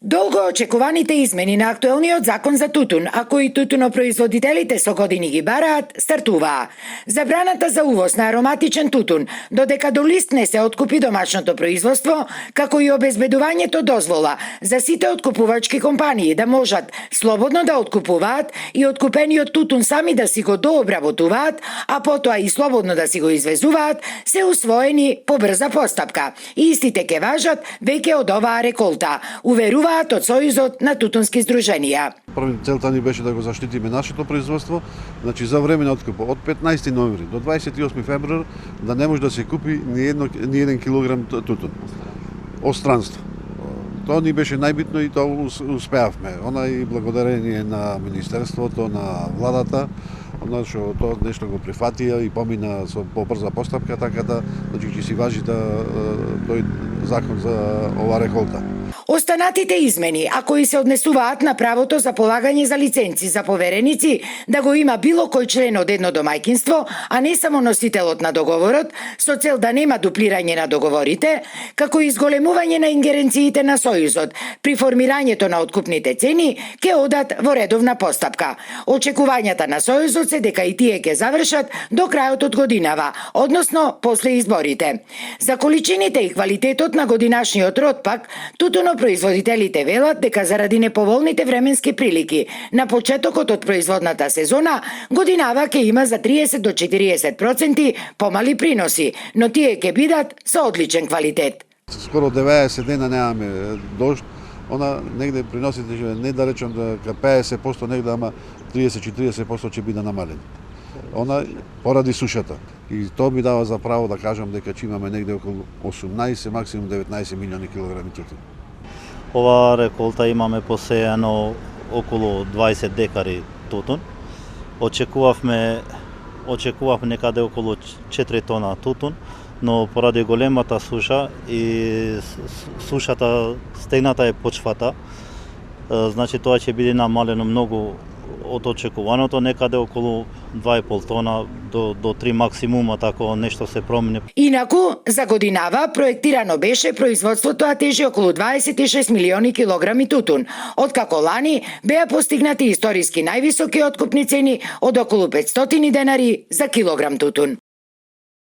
Долго очекуваните измени на актуелниот закон за тутун, а кои тутунопроизводителите со години ги бараат, стартуваа. Забраната за увоз на ароматичен тутун, додека до лист не се откупи домашното производство, како и обезбедувањето дозвола за сите откупувачки компании да можат слободно да откупуваат и откупениот тутун сами да си го дообработуваат, а потоа и слободно да си го извезуваат, се усвоени по брза постапка. И истите ке важат веќе од оваа реколта, уверуваат од Сојузот на тутунски здруженија. Први целта ни беше да го заштитиме нашето производство, значи за време на откуп од 15 ноември до 28 февруар да не може да се купи ни еден килограм тутун од странство. Тоа ни беше најбитно и тоа успеавме. Она и благодарение на Министерството, на владата, што тоа нешто го прифатија и помина со побрза постапка, така да ќе си важи тој закон за ова реколта. Останатите измени, а кои се однесуваат на правото за полагање за лиценци за повереници, да го има било кој член од едно домајќинство, а не само носителот на договорот, со цел да нема дуплирање на договорите, како и изголемување на ингеренциите на Сојузот при формирањето на откупните цени, ке одат во редовна постапка. Очекувањата на Сојузот се дека и тие ке завршат до крајот од годинава, односно после изборите. За количините и квалитетот на годинашниот род пак, тутунопроизводителите велат дека заради неповолните временски прилики на почетокот од производната сезона, годинава ќе има за 30 до 40% помали приноси, но тие ќе бидат со одличен квалитет. Скоро 90 дена немаме дожд, она негде приносите не да речем дека 50%, негде ама 30-40% ќе биде намален. Она поради сушата. И тоа ми дава за право да кажам дека ќе имаме негде околу 18, максимум 19 милиони килограми тутун. Ова реколта имаме посејано околу 20 декари тутун. Очекувавме некаде околу 4 тона тутун, но поради големата суша и сушата стегната е почвата, значи тоа ќе биде намалено многу од очекуваното, некаде околу 2,5 тона до 3 максимума, тако нешто се промени. Инаку, за годинава проектирано беше производството, а тежи околу 26 милиони килограми тутун, откако лани беа постигнати историски највисоки откупни цени од околу 500 денари за килограм тутун.